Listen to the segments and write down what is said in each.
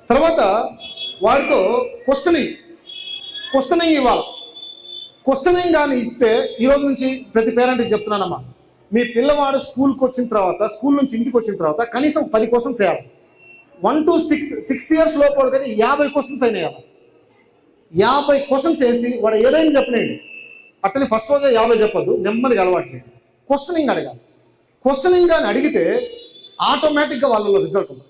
తర్వాత వారితో క్వశ్చనింగ్ ఇవ్వాలి. క్వశ్చనింగ్ కానీ ఇస్తే ఈరోజు నుంచి ప్రతి పేరెంట్కి చెప్తున్నానమ్మా, మీ పిల్లవాడు స్కూల్ నుంచి ఇంటికి వచ్చిన తర్వాత కనీసం 10 క్వశ్చన్స్ వేయాలి. 1 to 6 years లోపల కానీ 50 క్వశ్చన్స్ అయినాయి. 50 క్వశ్చన్స్ వేసి వాడు ఏదైనా చెప్పలేండి. అట్లనే ఫస్ట్ రోజే 50 చెప్పొద్దు, నెమ్మదిగా అలవాటు. క్వశ్చనింగ్ అడగాలి. క్వశ్చనింగ్ కానీ అడిగితే ఆటోమేటిక్గా వాళ్ళలో రిజల్ట్ ఉంది.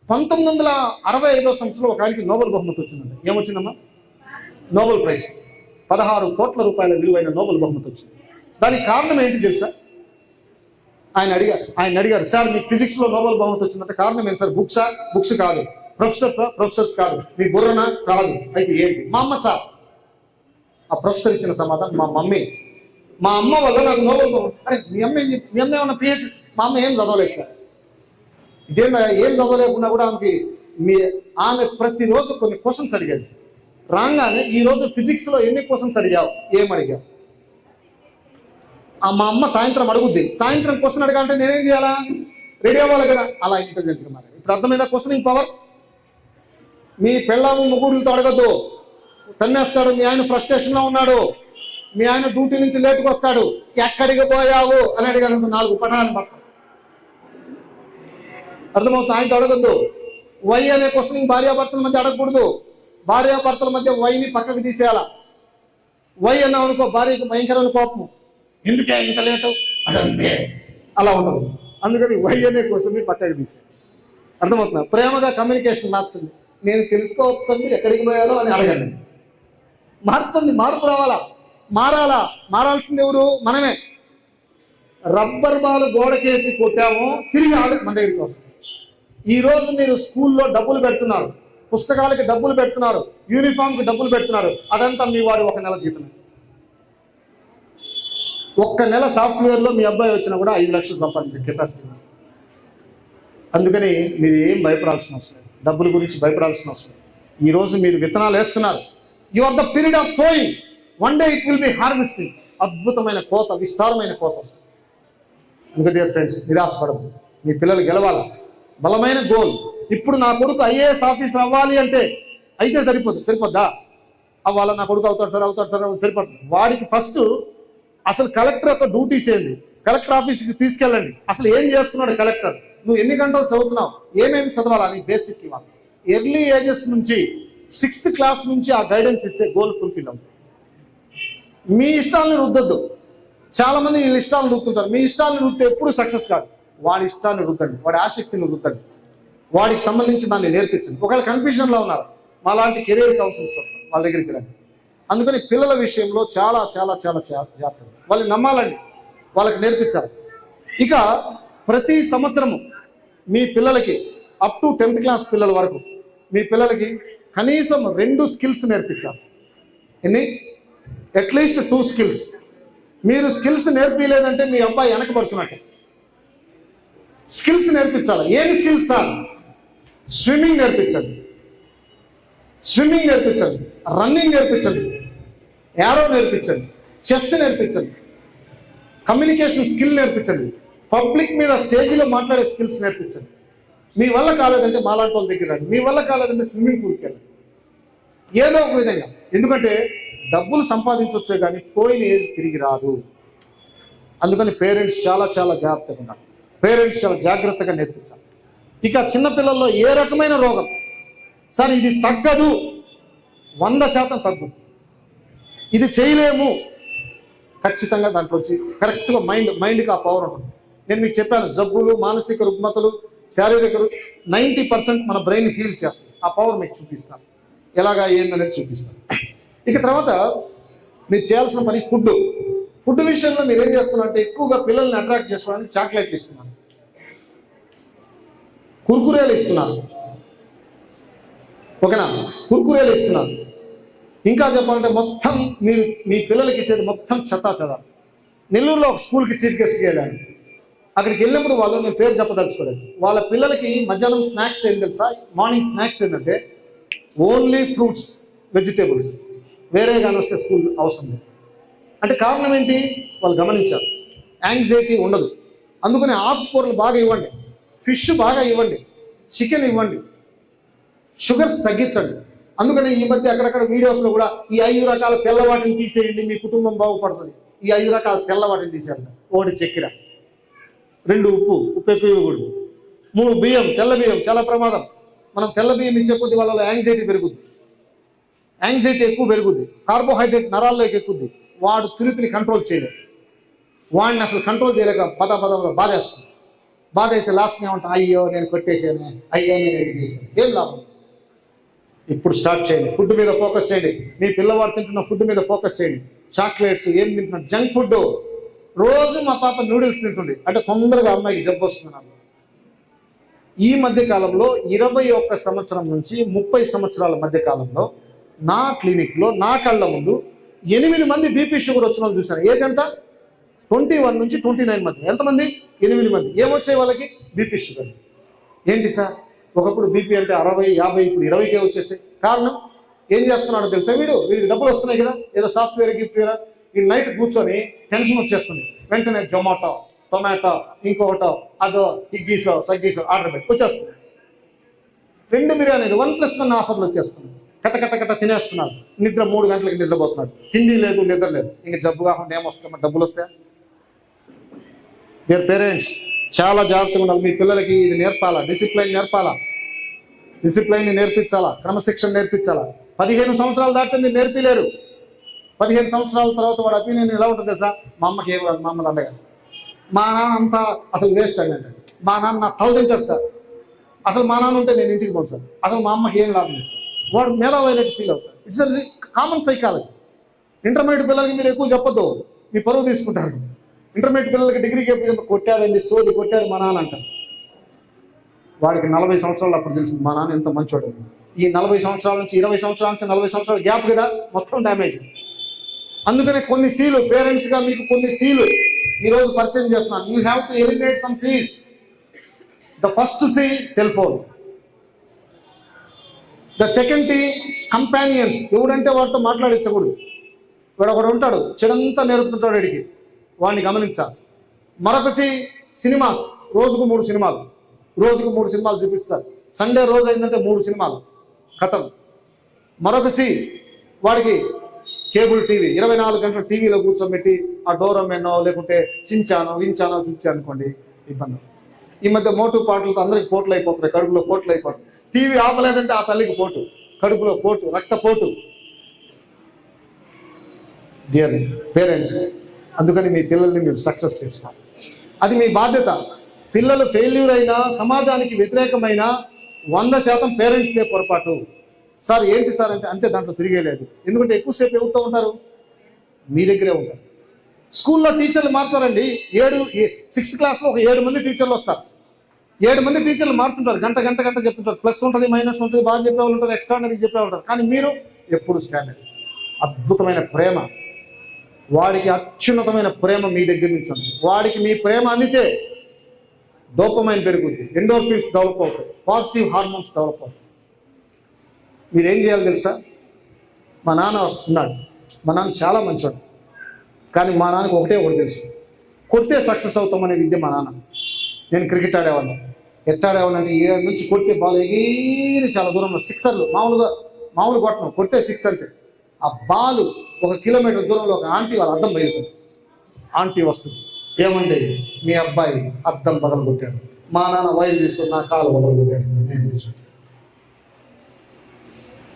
1965 సంవత్సరంలో ఒక ఆయనకి నోబెల్ బహుమతి వచ్చిందండి. ఏమొచ్చిందమ్మా? Nobel prize. 16 కోట్ల రూపాయల విలువైన నోబెల్ బహుమతి వచ్చింది. దానికి కారణం ఏంటి తెలుసా? ఆయన అడిగారు, సార్ మీకు ఫిజిక్స్లో నోబెల్ బహుమతి వచ్చిందంటే కారణం ఏంటి సార్? బుక్స్ కాదు. ప్రొఫెసర్స్ కాదు. మీ బుర్రనా? కాదు. అయితే ఏంటి? మా అమ్మ సార్. ఆ ప్రొఫెసర్ ఇచ్చిన సమాధానం, మా మమ్మీ. మా అమ్మ వల్ల నాకు నోబెల్ బహుమతి. అరే మీ అమ్మ ఏమన్నా పిహెచ్డి? మా అమ్మ ఏం చదవలేదు సార్. ఇదేందా ఏం చదవలేకున్నా కూడా ఆమె ప్రతిరోజు కొన్ని క్వశ్చన్స్ అడిగేది. రాగానే ఈరోజు ఫిజిక్స్లో ఎన్ని క్వశ్చన్స్ అడిగావు, ఏమడిగావు? మా అమ్మ సాయంత్రం అడుగుద్ది. సాయంత్రం క్వశ్చన్ అడగాలంటే నేనేం చేయాలా? రెడీ అవ్వాలి కదా. అలా ఇంటెలిజెంట్గా మాట్లాడి. ఇప్పుడు అర్థమైందా క్వశ్చనింగ్ పవర్? మీ పెళ్ళాము ముగ్గురులతో అడగద్దు. తన్నేస్తాడు. మీ ఆయన ఫ్రస్ట్రేషన్లో ఉన్నాడు, మీ ఆయన డ్యూటీ నుంచి లేటుకు వస్తాడు, ఎక్కడికి పోయావు అని అడిగాడు. 4 పటాలను పడతాడు. అర్థమవుతుంది? ఆయనతో అడగద్దు. వై అనే క్వశ్చనింగ్ భార్యాభర్తల మధ్య అడగకూడదు. భార్యాభర్తల మధ్య వైని పక్కకు తీసేయాలా. వై అన్నావు అనుకో, భార్యకు భయంకరమైన కోపం. ఎందుకే ఇంత లేటు? అదంతే. అలా ఉండదు. అందుకని వై అనే క్వశ్చన్ని పక్కకు తీసే. అర్థమవుతుందా? ప్రేమగా కమ్యూనికేషన్ మార్చండి. నేను తెలుసుకోవచ్చండి ఎక్కడికి పోయాలో అని అడగండి. మార్చండి. మార్పు మారాల్సింది ఎవరు? మనమే. రబ్బర్ బాల్ గోడకేసి కొట్టామో తిరిగి మన దగ్గరికి వస్తుంది. ఈరోజు మీరు స్కూల్లో డబ్బులు పెడుతున్నారు, పుస్తకాలకి డబ్బులు పెడుతున్నారు, యూనిఫామ్కి డబ్బులు పెడుతున్నారు. అదంతా మీ వాడు 1 నెల జీతం. 1 నెల సాఫ్ట్వేర్లో మీ అబ్బాయి వచ్చినా కూడా 5 లక్షలు సంపాదించే కెపాసిటీ. అందుకని మీరు ఏం భయపడాల్సిన అవసరం లేదు. డబ్బుల గురించి భయపడాల్సిన అవసరం లేదు. ఈరోజు మీరు విత్తనాలు వేస్తున్నారు. You are the period of sowing. One day it will be harvesting. అద్భుతమైన కోత, విస్తారమైన కోత వస్తుంది. అందుకే డియర్ ఫ్రెండ్స్, నిరాశపడదు. మీ పిల్లలు గెలవాలా. బలమైన గోల్. ఇప్పుడు నా కొడుకు ఐఏఎస్ ఆఫీసర్ అవ్వాలి అంటే అయితే సరిపోద్దా? అవ్వాలా? నా కొడుకు అవుతాడు సార్ సరిపోతుంది. వాడికి ఫస్ట్ అసలు కలెక్టర్ యొక్క డ్యూటీస్ ఏంది, కలెక్టర్ ఆఫీస్కి తీసుకెళ్ళండి. అసలు ఏం చేస్తున్నాడు కలెక్టర్, నువ్వు ఎన్ని గంటలు చదువుతున్నావు, ఏమేమి చదవాలా అని బేసిక్ ఇవ్వాలి. ఎర్లీ ఏజెస్ నుంచి 6th క్లాస్ నుంచి ఆ గైడెన్స్ ఇస్తే గోల్ ఫుల్ఫిల్ అవుతుంది. మీ ఇష్టాలను రుద్దొద్దు. చాలా మంది వీళ్ళ ఇష్టాలను రుద్దుతుంటారు. మీ ఇష్టాలను రుద్దితే ఎప్పుడు సక్సెస్ కాదు. వాడి ఇష్టాన్ని రుద్దండి, వాడి ఆసక్తిని రుద్దండి, వాడికి సంబంధించి దాన్ని నేర్పించండి. ఒకవేళ కన్ఫ్యూజన్లో ఉన్నారు, మా లాంటి కెరీర్ కౌన్సిల్స్ వాళ్ళ దగ్గరికి రండి. అందుకని పిల్లల విషయంలో చాలా చాలా చాలా జాగ్రత్త. వాళ్ళని నమ్మాలండి, వాళ్ళకి నేర్పించాలి. ఇక ప్రతి సంవత్సరము మీ పిల్లలకి అప్ టు 10th క్లాస్ పిల్లల వరకు మీ పిల్లలకి కనీసం 2 స్కిల్స్ నేర్పించాలి. ఎన్ని? At least 2 skills. మీరు స్కిల్స్ నేర్పించలేదంటే మీ అబ్బాయి వెనకబడుతున్నట్టు. స్కిల్స్ నేర్పించాలి. ఏమి స్కిల్స్ సార్? స్విమ్మింగ్ నేర్పించండి, రన్నింగ్ నేర్పించండి, యారో నేర్పించండి, చెస్ నేర్పించండి, కమ్యూనికేషన్ స్కిల్ నేర్పించండి, పబ్లిక్ మీద స్టేజ్లో మాట్లాడే స్కిల్స్ నేర్పించండి. మీ వల్ల కాలేదంటే మాలాంటి వాళ్ళ దగ్గర రండి. మీ వల్ల కాలేదంటే స్విమ్మింగ్ పూల్కి వెళ్ళండి. ఏదో ఒక విధంగా. ఎందుకంటే డబ్బులు సంపాదించవచ్చే కానీ పోయిన ఏజ్ తిరిగి రాదు. అందుకని పేరెంట్స్ చాలా చాలా జాగ్రత్తగా ఉండాలి. పేరెంట్స్ చాలా జాగ్రత్తగా నేర్పించాలి. ఇక చిన్నపిల్లల్లో ఏ రకమైన రోగం సార్ ఇది తగ్గదు, 100% తగ్గుతుంది, ఇది చేయలేము, ఖచ్చితంగా దాంట్లో వచ్చి కరెక్ట్గా మైండ్కి ఆ పవర్ ఉంటుంది. నేను మీకు చెప్పాను, జబ్బులు, మానసిక రుగ్మతలు, శారీరక 90% మన బ్రెయిన్ హీల్ చేస్తుంది. ఆ పవర్ మీకు చూపిస్తాను, ఎలాగా ఏందనేది చూపిస్తాను. ఇక తర్వాత మీరు చేయాల్సిన పని ఫుడ్ విషయంలో మీరు ఏం చేస్తున్నారంటే ఎక్కువగా పిల్లల్ని అట్రాక్ట్ చేసుకోవడానికి చాక్లెట్లు ఇస్తున్నారు, కుర్కురేలు ఇస్తున్నారు, ఓకేనా? కుర్కురేలు ఇస్తున్నారు. ఇంకా చెప్పాలంటే మొత్తం మీరు మీ పిల్లలకి ఇచ్చేది మొత్తం చెత్త. నెల్లూరులో ఒక స్కూల్కి చీఫ్ గెస్ట్ చేయడానికి అక్కడికి వెళ్ళినప్పుడు వాళ్ళు, నేను పేరు చెప్పదలుచుకోలేదు, వాళ్ళ పిల్లలకి మధ్యాహ్నం స్నాక్స్ ఏం తెలుసా? మార్నింగ్ స్నాక్స్ ఏంటంటే ఓన్లీ ఫ్రూట్స్, వెజిటేబుల్స్, వేరే కానీ వస్తే స్కూల్ అవసరం లేదు. అంటే కారణం ఏంటి? వాళ్ళు గమనించారు, యాంగ్జైటీ ఉండదు. అందుకని ఆకుకూరలు బాగా ఇవ్వండి, ఫిష్ బాగా ఇవ్వండి, చికెన్ ఇవ్వండి, షుగర్స్ తగ్గించండి. అందుకని ఈ మధ్య అక్కడక్కడ వీడియోస్లో కూడా ఈ 5 రకాల తెల్లవాటిని తీసేయండి, మీ కుటుంబం బాగుపడుతుంది. ఈ 5 రకాల తెల్లవాటిని తీసేయాలి. 1 చక్కెర, 2 ఉప్పు ఎక్కువ ఇవ్వకూడదు, 3 బియ్యం, తెల్ల బియ్యం చాలా ప్రమాదం. మనం తెల్ల బియ్యం ఇచ్చే కొద్ది వాళ్ళలో యాంగ్జైటీ పెరుగుద్ది, యాంగ్జైటీ ఎక్కువ పెరుగుద్ది, కార్బోహైడ్రేట్ నరాల్లోకి ఎక్కుద్ది. వాడు తిరుపుని కంట్రోల్ చేయలేదు, వాడిని అసలు కంట్రోల్ చేయలేక బాధేస్తుంది. బాధేసి లాస్ట్ ఏమంటాం, అయ్యో నేను కొట్టేసాను, అయ్యో నేను ఎడి చేశాను. ఏం లాభం? ఇప్పుడు స్టార్ట్ చేయండి. ఫుడ్ మీద ఫోకస్ చేయండి. మీ పిల్లవాడు తింటున్న ఫుడ్ మీద ఫోకస్ చేయండి. చాక్లెట్స్ ఏం తింటున్నారు, జంక్ ఫుడ్. రోజు మా పాప నూడిల్స్ తింటుంది అంటే తొందరగా అమ్మాయికి జబ్బు వస్తుంది. ఈ మధ్య కాలంలో 21 సంవత్సరం నుంచి 30 సంవత్సరాల మధ్య కాలంలో నా క్లినిక్లో నా కళ్ళ ముందు 8 మంది బీపీ షుగర్ వచ్చిన వాళ్ళు చూశాను. ఏజ్ ఎంత? 21 నుంచి 29 మధ్య. ఎంతమంది? 8 మంది. ఏమొచ్చాయి వాళ్ళకి? BP sugar. ఏంటి సార్, ఒకప్పుడు బీపీ అంటే 60, 50, ఇప్పుడు 20కే వచ్చేసాయి. కారణం ఏం చేస్తున్నాడో తెలుసా? వీడికి డబ్బులు వస్తున్నాయి కదా, ఏదో సాఫ్ట్వేర్ గిఫ్ట్వేర్. ఈ నైట్ కూర్చొని టెన్షన్ వచ్చేస్తుంది, వెంటనే జొమాటో, టొమాటో, ఇంకొకటో, అదో స్విగ్గీసో ఆర్డర్ పెట్టి వచ్చేస్తుంది. 2 బిర్యానీలు 1+1 ఆఫర్లు వచ్చేస్తుంది. కట్ట తినేస్తున్నాడు. నిద్ర 3 గంటలకి నిద్రపోతున్నాడు. తిండి లేదు, నిద్ర లేదు. ఇంక జబ్బు కాకుండా ఏమొస్తామో డబ్బులు వస్తాయా? డియర్ పేరెంట్స్, చాలా జాగ్రత్తగా ఉండాలి. మీ పిల్లలకి ఇది నేర్పాలా, డిసిప్లైన్ నేర్పాలా, డిసిప్లైన్ని నేర్పించాలా, క్రమశిక్షణ నేర్పించాలా. 15 సంవత్సరాలు దాటితే మీరు నేర్పిలేరు. 15 సంవత్సరాల తర్వాత వాడు ఒపీనియన్ ఎలా ఉంటుంది తెలుసా? మా అమ్మకి ఏం కాదు, మా అమ్మ దండగా, మా నాన్న అంతా అసలు వేస్ట్ అండి అంటే, మా నాన్న నా తల తింటాడు సార్, అసలు మా నాన్న ఉంటే నేను ఇంటికి పోను సార్, అసలు మా అమ్మకి ఏం లాభం లేదు సార్. వాడు మేధావైనట్టు ఫీల్ అవుతాడు. It's common psychology. ఇంటర్మీడియట్ పిల్లలకి మీరు ఎక్కువ చెప్పొద్దు, మీ పరువు తీసుకుంటారు. ఇంటర్మీడియట్ పిల్లలకి డిగ్రీకి కొట్టారండి, సోది కొట్టారు మా నాన్న అంటారు. వాడికి 40 సంవత్సరాలు అప్పుడు తెలిసింది మా నాన్న ఎంత మంచోడు. ఈ 40 సంవత్సరాల నుంచి 20 సంవత్సరాల నుంచి 40 సంవత్సరాల గ్యాప్ కదా, మొత్తం డ్యామేజ్. అందుకనే కొన్ని సీలు, పేరెంట్స్గా మీకు కొన్ని సీలు ఈరోజు పరిచయం చేస్తున్నాను. You have to eliminate some Cs. The first C, cell phone. The second T, companions. ఎవడంటే వాడితో మాట్లాడించకూడదు. వాడు ఒకడు ఉంటాడు, చెడంతా నేర్పుతుంటాడు వాడికి, వాడిని గమనించాలి. మరొక సి, సినిమాస్. రోజుకు 3 సినిమాలు చూపిస్తారు. సండే రోజు అయిందంటే 3 సినిమాలు కథం. మరొక సి, వాడికి కేబుల్ టీవీ, 24 గంటల టీవీలో కూర్చోబెట్టి ఆ డోరమెనో లేకుంటే చించానో వించానో చూపించానుకోండి ఇబ్బంది. ఈ మధ్య మోటు పాటలతో అందరికి పోట్లు అయిపోతున్నాయి, కడుపులో పోట్లు అయిపోతున్నాయి. టీవీ ఆపలేదంటే ఆ తల్లికి పోటు, కడుపులో పోటు, రక్తపోటు. డియర్ పేరెంట్స్, అందుకని మీ పిల్లల్ని మీరు సక్సెస్ చేసుకోవాలి. అది మీ బాధ్యత. పిల్లలు ఫెయిల్యూర్ అయినా, సమాజానికి వ్యతిరేకమైన 100% పేరెంట్స్దే పొరపాటు. సార్ ఏంటి సార్ అంటే, అంతే, దాంట్లో తిరిగేలేదు. ఎందుకంటే ఎక్కువసేపు ఎవరితో ఉంటారు? మీ దగ్గరే ఉంటారు. స్కూల్లో టీచర్లు మారుతారండి. 6th క్లాస్లో ఒక 7 మంది టీచర్లు వస్తారు. 7 మంది టీచర్లు మారుతుంటారు. గంట చెప్తుంటారు. ప్లస్ ఉంటుంది, మైనస్ ఉంటుంది, బాగా చెప్పేవాళ్ళు ఉంటారు, ఎక్స్ట్రాడనరీ చెప్పేవాళ్ళు ఉంటారు. కానీ మీరు ఎప్పుడు స్టాండర్డ్. అద్భుతమైన ప్రేమ, వాడికి అత్యున్నతమైన ప్రేమ మీ దగ్గర నుంచి ఉంది. వాడికి మీ ప్రేమ అందితే డోపమైన్ పెరుగుద్ది, ఎండోర్ఫిన్స్ డెవలప్ అవుతాయి, పాజిటివ్ హార్మోన్స్ డెవలప్ అవుతాయి. మీరేం చేయాలి తెలుసా? మా నాన్న ఉన్నాడు, మా నాన్న చాలా మంచివాడు. కానీ మా నాన్నకి ఒకటి తెలుసు, కొడితే సక్సెస్ అవుతామనే విద్య మా నాన్న. నేను క్రికెట్ ఆడేవాడిని. ఎట్టాడేవాడిని 7 నుంచి కొడితే బాల్ ఎగిరి చాలా దూరంలో, సిక్సర్లు మామూలు కొట్టను, కొడితే 6 అంటే ఆ బాలు 1 కిలోమీటర్ దూరంలో ఒక ఆంటీ వాళ్ళ అద్దం బయలుతుంది. ఆంటీ వస్తుంది, ఏమండి మీ అబ్బాయి అద్దం బదులు కొట్టాడు. మా నాన్న వైల్ తీసుకుని నా కాలు బదులు కొట్టేస్తుంది. నేను కూర్చుంటాను.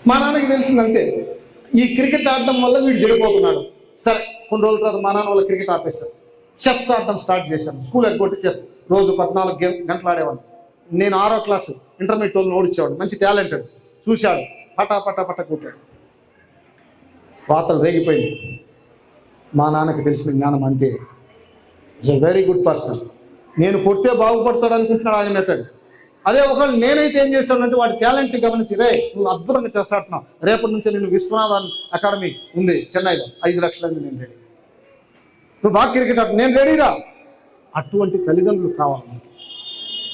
మా నాన్నకి తెలిసిందంతే, ఈ క్రికెట్ ఆడడం వల్ల వీడు చెడిపోతున్నాడు. సరే, కొన్ని రోజుల తర్వాత మా నాన్న వాళ్ళ క్రికెట్ ఆపేస్తారు. చెస్ ఆడడం స్టార్ట్ చేశాను. స్కూల్ ఎగ్గొట్టి చెస్ రోజు 14 గంటలు ఆడేవాడిని. నేను 6వ క్లాసు ఇంటర్మీడియట్ వాళ్ళని ఓడించేవాడు. మంచి టాలెంటెడ్. చూశాడు, పటా కొట్టాడు. వాతలు రేగిపోయింది. మా నాన్నకి తెలిసిన జ్ఞానం అంతే. Is a very good person. నేను కొడితే బాగుపడతాడు అనుకుంటున్నాడు ఆయన మెథడ్. అదే ఒకవేళ నేనైతే ఏం చేశానంటే వాడి టాలెంట్ని గమనించి, రే నువ్వు అద్భుతంగా చేస్తాడుతున్నావు, రేపటి నుంచి నేను విశ్వనాథన్ అకాడమీ ఉంది చెన్నైలో, 5 లక్షలకి నేను రెడీ, నువ్వు బాగా క్రికెట్ ఆడు, నేను రెడీరా. అటువంటి తల్లిదండ్రులు కావాలి.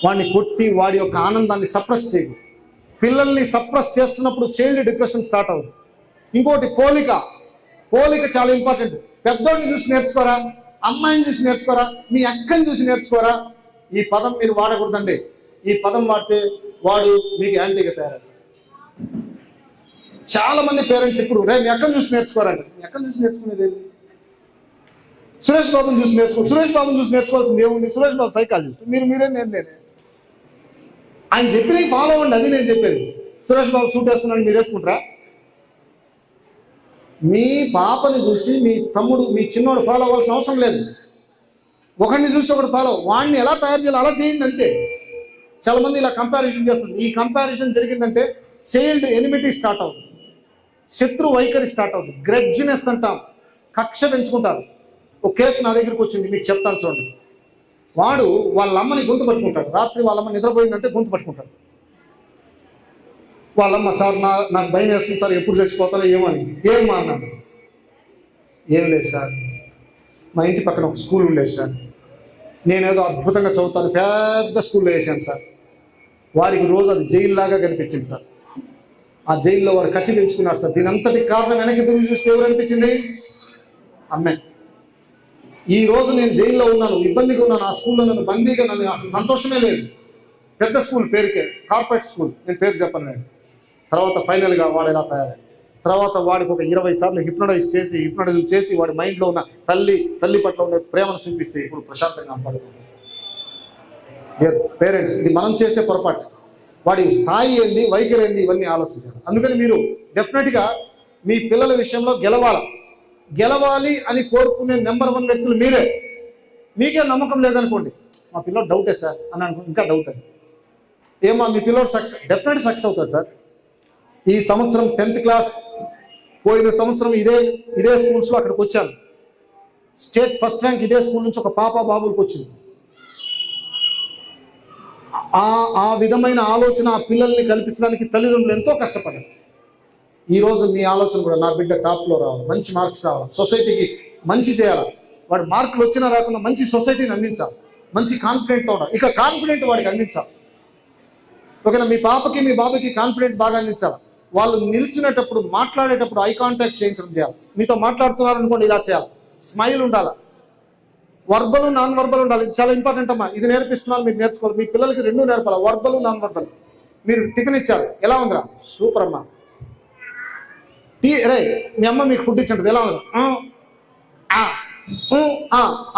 వాడిని కొట్టి వాడి యొక్క ఆనందాన్ని సప్రెస్ చేయదు. పిల్లల్ని సప్రెస్ చేస్తున్నప్పుడు చైల్డ్ డిప్రెషన్ స్టార్ట్ అవుతుంది. ఇంకోటి పోలిక చాలా ఇంపార్టెంట్. పెద్దోడిని చూసి నేర్చుకోరా, అమ్మాయిని చూసి నేర్చుకోరా, మీ అక్కని చూసి నేర్చుకోరా. ఈ పదం మీరు వాడకూడదండి. ఈ పదం వాడితే వాడు మీకు యాంటీగా తయారవుతాడు. చాలా మంది పేరెంట్స్ ఇప్పుడు రేపు ఎక్కడ చూసి నేర్చుకోరండి. ఎక్కడ చూసి నేర్చుకునేది ఏంటి? సురేష్ బాబుని చూసి నేర్చుకో. సురేష్ బాబుని చూసి నేర్చుకోవాల్సింది ఏముంది? సురేష్ బాబు సైకాలజిస్ట్, మీరే నేనే. ఆయన చెప్పినవి ఫాలో అవ్వండి, అది నేను చెప్పేది. సురేష్ బాబు సూట్ వేసుకున్నాను, మీరు వేసుకుంటారా? మీ పాపని చూసి మీ తమ్ముడు, మీ చిన్నోడు ఫాలో అవ్వాల్సిన అవసరం లేదు. ఒకరిని చూసి ఒకటి ఫాలో, వాడిని ఎలా తయారు చేయాలి అలా చేయండి అంతే. చాలా మంది ఇలా కంపారిజన్ చేస్తుంది. ఈ కంపారిజన్ జరిగిందంటే చైల్డ్ ఎనిమిటీ స్టార్ట్ అవుతుంది, శత్రు వైఖరి స్టార్ట్ అవుతుంది, గ్రెడ్జినెస్ అంటాం, కక్ష పెంచుకుంటారు. ఒక కేసు నా దగ్గరికి వచ్చింది, మీకు చెప్తాను చూడండి. వాడు వాళ్ళ అమ్మని గొంతు పట్టుకుంటాడు. రాత్రి వాళ్ళమ్మ నిద్రపోయిందంటే గొంతు పట్టుకుంటాడు. వాళ్ళమ్మ, సార్ నాకు భయం వేస్తుంది సార్, ఎప్పుడు చచ్చిపోతానో ఏమని. ఏమా అన్నాను. ఏం లేదు సార్, మా ఇంటి పక్కన ఒక స్కూల్ ఉండేది సార్, నేనేదో అద్భుతంగా చదువుతాను, పెద్ద స్కూల్లో వేసాను సార్. వాడికి రోజు అది జైల్లాగా కనిపించింది సార్. ఆ జైల్లో వాడు కసి పెంచుకున్నాడు సార్. దీని అంతటి కారణం వెనక్కి తిరిగి చూస్తే ఎవరు అనిపించింది? అమ్మే. ఈ రోజు నేను జైల్లో ఉన్నాను, ఇబ్బందిగా ఉన్నాను, ఆ స్కూల్లో నన్ను బందీగా, నన్ను అసలు సంతోషమే లేదు. పెద్ద స్కూల్, పేరుకే కార్పొరేట్ స్కూల్, నేను పేరు చెప్పను నేను. తర్వాత ఫైనల్గా వాడు ఎలా తయారయ్యాడు. తర్వాత వాడికి ఒక 20 సార్లు హిప్నోటైజ్ చేసి వాడి మైండ్లో ఉన్న తల్లి పట్ల ఉన్న ప్రేమను చూపిస్తే ఇప్పుడు ప్రశాంతంగా పడుతుంది. పేరెంట్స్, ఇది మనం చేసే పొరపాటు. వాడి స్థాయి ఏంది, వైఖరి ఏంది, ఇవన్నీ ఆలోచించాలి. అందుకని మీరు డెఫినెట్గా మీ పిల్లల విషయంలో గెలవాలి అని కోరుకునే నెంబర్ 1 వ్యక్తులు మీరే. మీకే నమ్మకం లేదనుకోండి, మా పిల్లలు డౌటే సార్ అని అనుకో, ఇంకా డౌట్ అది. ఏమో మీ పిల్లలు డెఫినెట్ సక్సెస్ అవుతారు సార్. ఈ సంవత్సరం 10th క్లాస్, పోయిన సంవత్సరం ఇదే స్కూల్స్లో అక్కడికి వచ్చాను. స్టేట్ ఫస్ట్ ర్యాంక్ ఇదే స్కూల్ నుంచి ఒక బాబులకు వచ్చింది. ఆ విధమైన ఆలోచన ఆ పిల్లల్ని కల్పించడానికి తల్లిదండ్రులు ఎంతో కష్టపడ్డారు. ఈరోజు మీ ఆలోచన కూడా, నా బిడ్డ టాప్లో రావాలి, మంచి మార్క్స్ రావాలి, సొసైటీకి మంచి చేయాలి, వాడి మార్కులు వచ్చినా రాకుండా మంచి సొసైటీని అందించాలి, మంచి కాన్ఫిడెంట్తో ఉండాలి. ఇక కాన్ఫిడెంట్ వాడికి అందించాలి. ఓకేనా? మీ పాపకి మీ బాబుకి కాన్ఫిడెంట్ బాగా అందించాలి. వాళ్ళు నిల్చునేటప్పుడు, మాట్లాడేటప్పుడు ఐ కాంటాక్ట్ చేయించడం చేయాలి. మీతో మాట్లాడుతున్నారనుకోండి, ఇలా చేయాలి, స్మైల్ ఉండాలి, వర్బల్ నాన్ వర్బల్ ఉండాలి. ఇది చాలా ఇంపార్టెంట్ అమ్మా, ఇది నేర్పిస్తున్నాను, మీరు నేర్చుకోవాలి. మీ పిల్లలకి 2 నేర్పాలి, వర్బల్ నాన్ వర్బల్. మీరు టిఫిన్ ఇచ్చారు, ఎలా ఉందిరా? సూపర్ అమ్మా. రే, మీ అమ్మ మీకు ఫుడ్ ఇచ్చింటది, ఎలా ఉందిరా?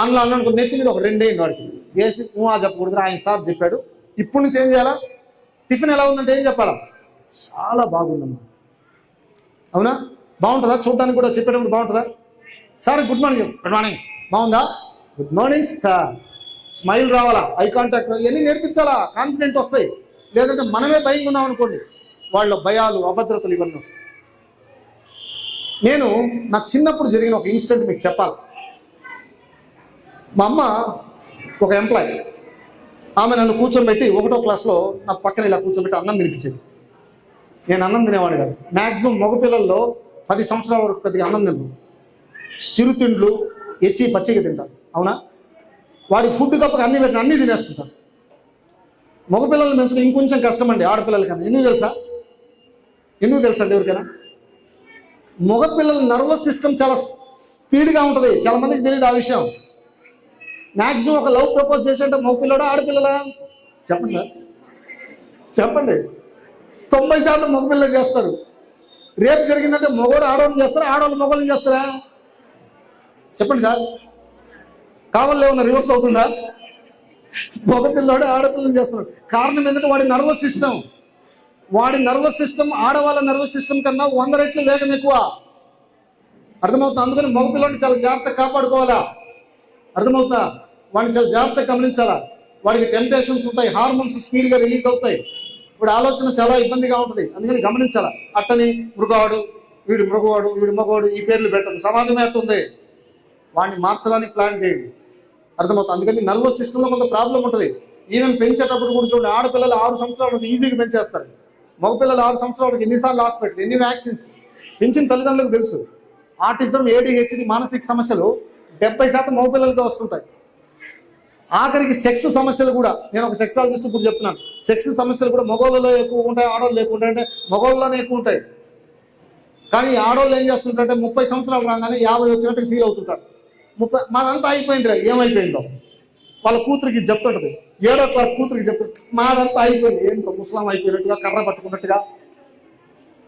అందులో అన్నాను, నెత్తి మీద ఒక 2 వేయండి వాడికి వేసి చెప్పకూడదురా, ఆయన సార్ చెప్పాడు, ఇప్పుడు నుంచి ఏం చేయాలా? టిఫిన్ ఎలా ఉందంటే ఏం చెప్పాలా? చాలా బాగుందమ్మా. అవునా? బాగుంటుందా? చూడడానికి కూడా చెప్పేటప్పుడు బాగుంటుందా? Sir good morning. Good morning. బాగుందా? Good morning sir. స్మైల్ రావాలా, ఐ కాంటాక్ట్, ఇవన్నీ నేర్పించాలా, కాన్ఫిడెంట్ వస్తాయి. లేదంటే మనమే భయంగా ఉన్నాం అనుకోండి, వాళ్ళ భయాలు, అభద్రతలు ఇవన్నీ వస్తాయి. నాకు చిన్నప్పుడు జరిగిన ఒక ఇన్సిడెంట్ మీకు చెప్పాలి. మా అమ్మ ఒక ఎంప్లాయీ, ఆమె నన్ను కూర్చోబెట్టి 1వ క్లాస్లో నా పక్కన ఇలా కూర్చోబెట్టి అన్నం తినిపించేది. నేను అన్నం తినేవాడిని కాదు. మ్యాక్సిమం మగపిల్లల్లో 10 సంవత్సరాల వరకు కొద్దిగా అన్నం తింటారు, చిరుతిండ్లు పచ్చిగా తింటారు. అవునా? వాడికి ఫుడ్ తప్పక అన్నీ తినేస్తుంటారు. మగపిల్లల్ని పెంచడం ఇంకొంచెం కష్టం అండి ఆడపిల్లలకన్నా. ఎందుకు తెలుసా అండి ఎవరికైనా? మగపిల్లల నర్వస్ సిస్టమ్ చాలా స్పీడ్గా ఉంటుంది. చాలా మందికి తెలియదు ఆ విషయం. మ్యాక్సిమం ఒక లవ్ ప్రపోజ్ చేసేంటే మగపిల్లడా ఆడపిల్లలా? చెప్పండి సార్, చెప్పండి. 90% మగపిల్లలు చేస్తారు. రేపు జరిగిందంటే మగవాడు ఆడవాళ్ళని చేస్తారా, ఆడవాళ్ళు మగవాళ్ళని చేస్తారా? చెప్పండి సార్, కావాలో ఏమన్నా రివర్స్ అవుతుందా? మగపిల్లడు ఆడపిల్లలు చేస్తున్నాడు. కారణం ఎందుకంటే వాడి నర్వస్ సిస్టమ్ ఆడవాళ్ళ నర్వస్ సిస్టమ్ కన్నా 100 రెట్లు వేగం ఎక్కువ. అర్థమవుతుందా? అందుకని మగపిల్లడిని చాలా జాగ్రత్తగా కాపాడుకోవాలా. అర్థమవుతుందా? వాడిని చాలా జాగ్రత్తగా గమనించాలా. వాడికి టెంప్టేషన్స్ ఉంటాయి, హార్మోన్స్ స్పీడ్గా రిలీజ్ అవుతాయి, ఇప్పుడు ఆలోచన చాలా ఇబ్బందిగా ఉంటుంది. అందుకని గమనించాలా. అట్టని మృగవాడు, వీడు మగవాడు ఈ పేర్లు పెట్టదు. సమాజమే అట్టుంది. వాడిని మార్చడానికి ప్లాన్ చేయండి. అర్థమవుతుంది? అందుకని నర్వస్ సిస్టంలో కొంత ప్రాబ్లం ఉంటుంది. ఈవెన్ పెంచేటప్పుడు కూడా చూడండి, ఆడపిల్లలు 6 సంవత్సరాలకు ఈజీగా పెంచేస్తారు. మగపిల్లలు 6 సంవత్సరాలకు ఎన్నిసార్లు హాస్పిటల్, ఎన్ని వ్యాక్సిన్స్ పెంచిన తల్లిదండ్రులకు తెలుసు. ఆటిజం, ADHD మానసిక సమస్యలు 70% మగపిల్లలతో వస్తుంటాయి. ఆఖరికి సెక్స్ సమస్యలు కూడా, నేను ఒక సెక్సాలజిస్ట్ ఇప్పుడు చెప్తున్నాను, సెక్స్ సమస్యలు కూడా మగవాళ్ళలో ఎక్కువ ఉంటాయి, ఆడవాళ్ళు ఎక్కువ ఉంటాయి. అంటే మగవాళ్ళలోనే ఎక్కువ ఉంటాయి. కానీ ఆడవాళ్ళు ఏం చేస్తుంటారంటే 30 సంవత్సరాలు రాగానే 50 వచ్చినట్టు ఫీల్ అవుతుంటారు. మాదంతా అయిపోయిందిరా, ఏమైపోయిందో వాళ్ళ కూతురికి చెప్తుంటది, 7వ క్లాస్ కూతురికి చెప్తుంది, మాదంతా అయిపోయింది. ఏంటో ముస్లాం అయిపోయినట్టుగా, కర్ర పట్టుకున్నట్టుగా.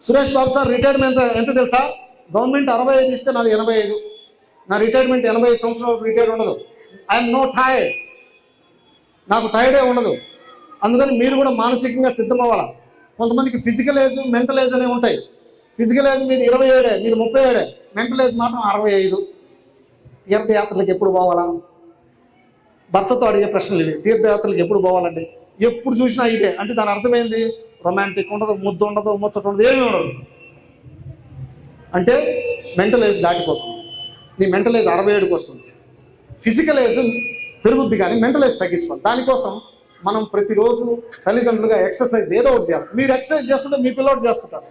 సురేష్ బాబు సార్ రిటైర్మెంట్ ఎంత తెలుసా? గవర్నమెంట్ 65 ఇస్తే నాది 85. నా రిటైర్మెంట్ 85 సంవత్సరాలు రిటైర్ ఉండదు. ఐఎమ్ నో టైర్డ్, నాకు టైర్డే ఉండదు. అందుకని మీరు కూడా మానసికంగా సిద్ధమవ్వాలా. కొంతమందికి ఫిజికల్ ఏజ్, మెంటల్ ఏజ్ అనేవి ఉంటాయి. ఫిజికల్ ఏజ్ మీది 27, మీది 37, మెంటల్ ఏజ్ మాత్రం 65. తీర్థయాత్రలకు ఎప్పుడు పోవాలా? భర్తతో అడిగే ప్రశ్నలు ఇవి. తీర్థయాత్రలకు ఎప్పుడు పోవాలండి? ఎప్పుడు చూసినా ఇదే అంటే దాని అర్థమైంది, రొమాంటిక్ ఉండదు, ముద్దు ఉండదు, ముచ్చట ఉండదు, ఏమీ ఉండదు. అంటే మెంటల్ ఏజ్ దాటిపోతుంది. నీ మెంటల్ ఏజ్ 67కి వస్తుంది. ఫిజికల్ ఏజ్ పెరుగుద్ది కానీ మెంటల్ ఏజ్ తగ్గించుకోవాలి. దానికోసం మనం ప్రతిరోజు తల్లిదండ్రులుగా ఎక్సర్సైజ్ ఏదో ఒకటి చేయాలి. మీరు ఎక్సర్సైజ్ చేస్తుంటే మీ పిల్లలు చేస్తుంటారు.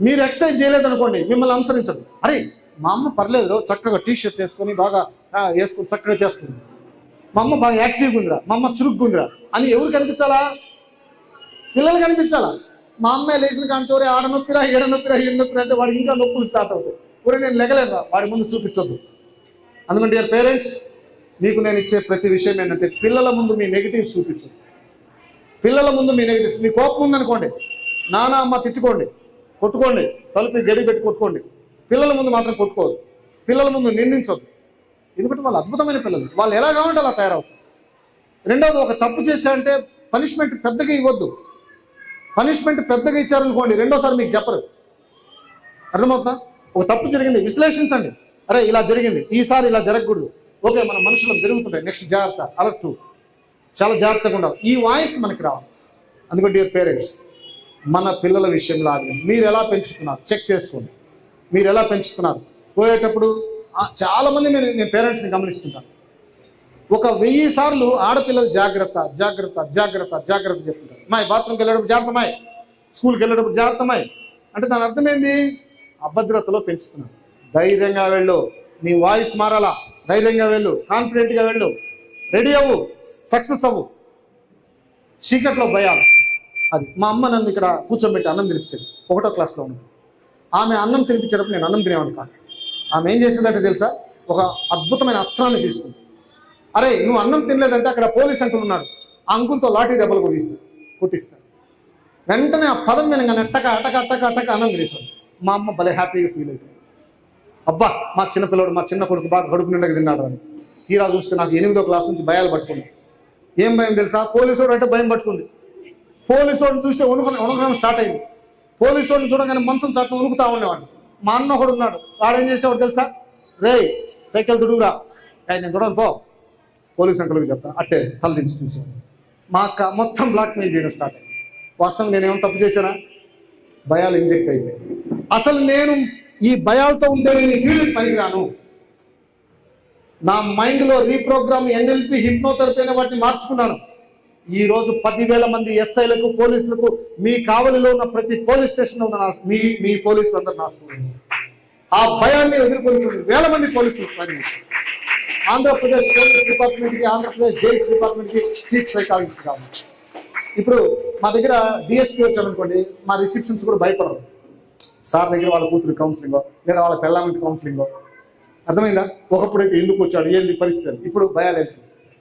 మీరు ఎక్సర్సైజ్ చేయలేదనుకోండి, మిమ్మల్ని అనుసరించదు. అరే మా అమ్మ పర్లేదు, చక్కగా టీషర్ట్ వేసుకొని బాగా వేసుకొని చక్కగా చేస్తుంది, మా అమ్మ బాగా యాక్టివ్గా ఉందిరా, మా అమ్మ చురుగ్గా ఉందిరా అని ఎవరు కనిపించాలా? పిల్లలు కనిపించాలా? మా అమ్మాయి లేచిన కాంచోరే ఆడ నొప్పిరా, ఈడ నొప్పిరా, ఈడ నొప్పిరా అంటే వాడు ఇంకా నొప్పులు స్టార్ట్ అవుతాయి. ఊరే నేను లెగలేదా, వాడి ముందు చూపించొద్దు. అందుకని డియర్ పేరెంట్స్, మీకు నేను ఇచ్చే ప్రతి విషయం ఏంటంటే పిల్లల ముందు మీ నెగిటివ్స్ చూపించు. పిల్లల ముందు మీ నెగిటివ్స్. మీ కోపం ఉందనుకోండి, నాన్న అమ్మ తిట్టుకోండి, కొట్టుకోండి, తలుపు గడి పెట్టి కొట్టుకోండి. పిల్లల ముందు మాత్రం కొట్టుకోవద్దు. పిల్లల ముందు నిందించొద్దు. ఎందుకంటే వాళ్ళు అద్భుతమైన పిల్లలు, వాళ్ళు ఎలా కావాలంటే అలా తయారవుతారు. రెండవది, ఒక తప్పు చేశారంటే పనిష్మెంట్ పెద్దగా ఇవ్వద్దు. పనిష్మెంట్ పెద్దగా ఇచ్చారనుకోండి, రెండోసారి మీకు చెప్పరు. అర్థమవుతుందా? ఒక తప్పు జరిగింది, విశ్లేషించండి. అరే ఇలా జరిగింది, ఈసారి ఇలా జరగకూడదు. ఓకే, మన మనుషులు జరుగుతుంటాయి, నెక్స్ట్ జాగ్రత్త, అలర్ట్, చాలా జాగ్రత్తగా ఉండాలి. ఈ వాయిస్ మనకి రావాలి. అందుకని డియర్ పేరెంట్స్, మన పిల్లల విషయంలో మీరు ఎలా పెంచుతున్నారు చెక్ చేసుకోండి. మీరు ఎలా పెంచుతున్నారు పోయేటప్పుడు చాలామంది నేను పేరెంట్స్ని గమనిస్తుంటాను. ఒక 1000 సార్లు ఆడపిల్లలు జాగ్రత్త జాగ్రత్త జాగ్రత్త జాగ్రత్త చెప్తుంటారు. మాయ్ బాత్రూమ్కి వెళ్ళేటప్పుడు జాగ్రత్తమాయ్, స్కూల్కి వెళ్ళేటప్పుడు జాగ్రత్తమాయ్ అంటే దాని అర్థమైంది, అభద్రతలో పెంచుతున్నారు. ధైర్యంగా వెళ్ళు, నీ వాయిస్ మారాలా, ధైర్యంగా వెళ్ళు, కాన్ఫిడెంట్గా వెళ్ళు, రెడీ అవ్వు, సక్సెస్ అవ్వు. చీకట్లో భయాలు. అది మా అమ్మ నన్ను ఇక్కడ కూర్చోబెట్టి అన్నం తినిపించేది, 1వ క్లాస్లో ఉన్నది. ఆమె అన్నం తినిపించేటప్పుడు నేను అన్నం తినేవాడిని కాదు. ఆమె ఏం చేసిందంటే తెలుసా, ఒక అద్భుతమైన అస్త్రాన్ని తీసుకుంది. అరే నువ్వు అన్నం తినలేదంటే అక్కడ పోలీస్ అంకుల్ ఉన్నాడు, ఆ అంకుల్తో లాఠీ దెబ్బలు కొట్టిస్తాడు. వెంటనే ఆ పదం వినగానే అట్టక అటక అట్టక అట్టక అన్నం తినేసాడు. మా అమ్మ భలే హ్యాపీగా ఫీల్ అయిపోయింది. అబ్బా మా చిన్నపిల్లడు, మా చిన్న కొడుకు బాగా కడుపు నిండగా తిన్నాడు అని. తీరా చూస్తే నాకు 8వ క్లాస్ నుంచి భయాలు పట్టుకుంది. ఏం భయం తెలుసా? పోలీసు అంటే భయం పట్టుకుంది. పోలీసు వాడిని చూస్తే వణుకడం స్టార్ట్ అయింది. పోలీసు వాడిని చూడగానే మంచం చాటును వణుకుతా ఉండేవాడు. మా అన్న ఒకడు ఉన్నాడు, వాడు ఏం చేసేవాడు తెలుసా? రే సైకిల్ తుడుగురా, నేను చూడను పో, పోలీస్ అంకుల్కి చెప్తా, అట్టే తలదించి చూసాను. మా అక్క మొత్తం బ్లాక్మెయిల్ చేయడం స్టార్ట్ అయింది. వాస్తవం నేనేమో తప్పు చేశానా? భయాలు ఇంజెక్ట్ అయిపోయాయి. అసలు నేను ఈ భయాలతో ఉండే ఫీల్డ్ పనికిరాను. నా మైండ్లో రీప్రోగ్రామ్, ఎన్ఎల్పి, హిప్నోథెరపీ అనే వాటిని మార్చుకున్నాను. ఈరోజు 10,000 మంది ఎస్ఐలకు, పోలీసులకు, మీ కావలిలో ఉన్న ప్రతి పోలీస్ స్టేషన్లో ఉన్న మీ పోలీసులు అందరూ నా స్టూడెంట్స్. ఆ భయాన్ని ఎదుర్కొని 1,000 మంది పోలీసులు పనిచేస్తారు. ఆంధ్రప్రదేశ్ పోలీస్ డిపార్ట్మెంట్కి, ఆంధ్రప్రదేశ్ జైల్స్ డిపార్ట్మెంట్కి చీఫ్ సైకాలజిస్ట్ కావాలి. ఇప్పుడు మా దగ్గర డిఎస్పీ వచ్చాడు అనుకోండి, మా రిసెప్షన్స్ కూడా భయపడరు. సార్ దగ్గర వాళ్ళ కూతురు కౌన్సిలింగో లేదా వాళ్ళ పెళ్ళాంటి కౌన్సిలింగో. అర్థమైందా? ఒకప్పుడైతే ఎందుకు వచ్చాడు, ఏంది పరిస్థితి, ఇప్పుడు భయాలేదు.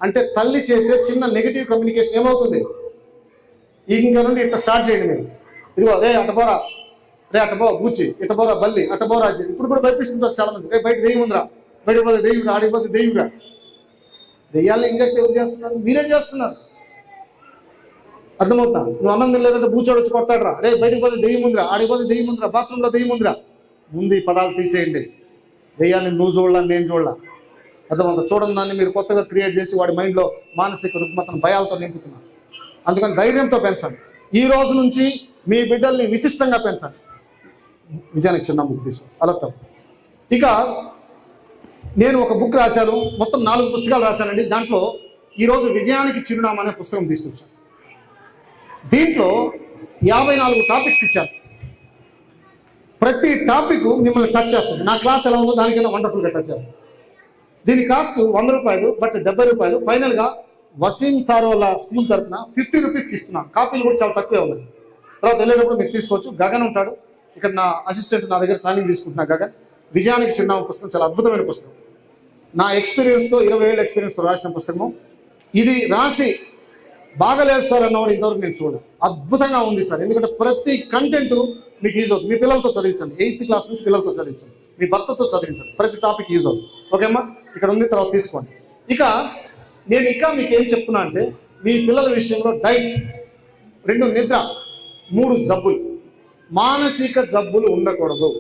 అంటే తల్లి చేసే చిన్న నెగిటివ్ కమ్యూనికేషన్ ఏమవుతుంది, ఇంకా నుండి ఇట్లా స్టార్ట్ చేయండి మీరు. ఇదిగో రే అటబోరా, రే అటబో బూచి, ఇటబోరా బల్లి, అటబోరా. ఇప్పుడు కూడా భయపిస్తుంటారు చాలా మంది. రే బయట దెయ్యం ఉందిరా, బయట పోతే దెయ్యం, ఆడిపోతే దెయ్యంరా. దెయ్యాలను ఇంజెక్ట్ ఎవరు చేస్తున్నారు? మీరే చేస్తున్నారు. అర్థమవుతా? నువ్వు అన్నం తినలేదంటే బూచోడు వచ్చి కొడతాడరా, రే బయటకు పోతే దెయ్యం ఉందిరా, ఆడిపోతే దెయ్యం ఉందిరా, బాత్రూంలో దెయ్యం ఉందిరా. ముందు ఈ పదాలు తీసేయండి. దెయ్యాన్ని నువ్వు చూడాల, నేను చూడాల. అర్థమవుతా? చూడని దాన్ని మీరు కొత్తగా క్రియేట్ చేసి వాడి మైండ్లో మానసిక రుగ్మతను భయాలతో నింపుతున్నారు. అందుకని ధైర్యంతో పెంచండి. ఈ రోజు నుంచి మీ బిడ్డల్ని విశిష్టంగా పెంచండి. విజయానికి చిన్న బుక్ తీసుకో అలర్ట్. ఇక నేను ఒక బుక్ రాశాను, మొత్తం 4 పుస్తకాలు రాశానండి. దాంట్లో ఈరోజు విజయానికి చిరునామా అనే పుస్తకం తీసుకొచ్చాను. దీంట్లో 54 టాపిక్స్ ఇచ్చాను. ప్రతి టాపిక్ మిమ్మల్ని టచ్ చేస్తుంది. నా క్లాస్ ఎలా ఉందో దానికైనా వండర్ఫుల్గా టచ్ చేస్తుంది. దీని కాస్ట్ 100 రూపాయలు, బట్ 70 రూపాయలు. ఫైనల్గా వసీం సార్ వాళ్ళ స్కూల్ తరఫున 50 రూపీస్కి ఇస్తున్నాను. కాపీలు కూడా చాలా తక్కువే ఉన్నాయి. తర్వాత వెళ్ళేటప్పుడు మీరు తీసుకోవచ్చు. గగన్ ఉంటాడు ఇక్కడ, నా అసిస్టెంట్, నా దగ్గర ట్రైనింగ్ తీసుకుంటున్నా గగన్. విజయానికి చిరునామా పుస్తకం చాలా అద్భుతమైన పుస్తకం. నా ఎక్స్పీరియన్స్తో 20 ఏళ్ళ ఎక్స్పీరియన్స్తో రాసిన పుస్తకము. ఇది రాసి బాగలేదు సార్ అన్నవాడు ఇంతవరకు నేను చూడలేదు. అద్భుతంగా ఉంది సార్. ఎందుకంటే ప్రతి కంటెంట్ మీకు యూజ్ అవుతుంది. మీ పిల్లలతో చదివించండి, 8th క్లాస్ నుంచి పిల్లలతో చదివించండి, మీ భర్తతో చదివించండి, ప్రతి టాపిక్ యూజ్ అవుతుంది. ఓకేమ్మా, ఇక్కడ ఉంది, తర్వాత తీసుకోండి. ఇక నేను మీకు ఏం చెప్తున్నా అంటే, మీ పిల్లల విషయంలో డైట్, 2 నిద్ర, 3 జబ్బులు, మానసిక జబ్బులు ఉండకూడదు.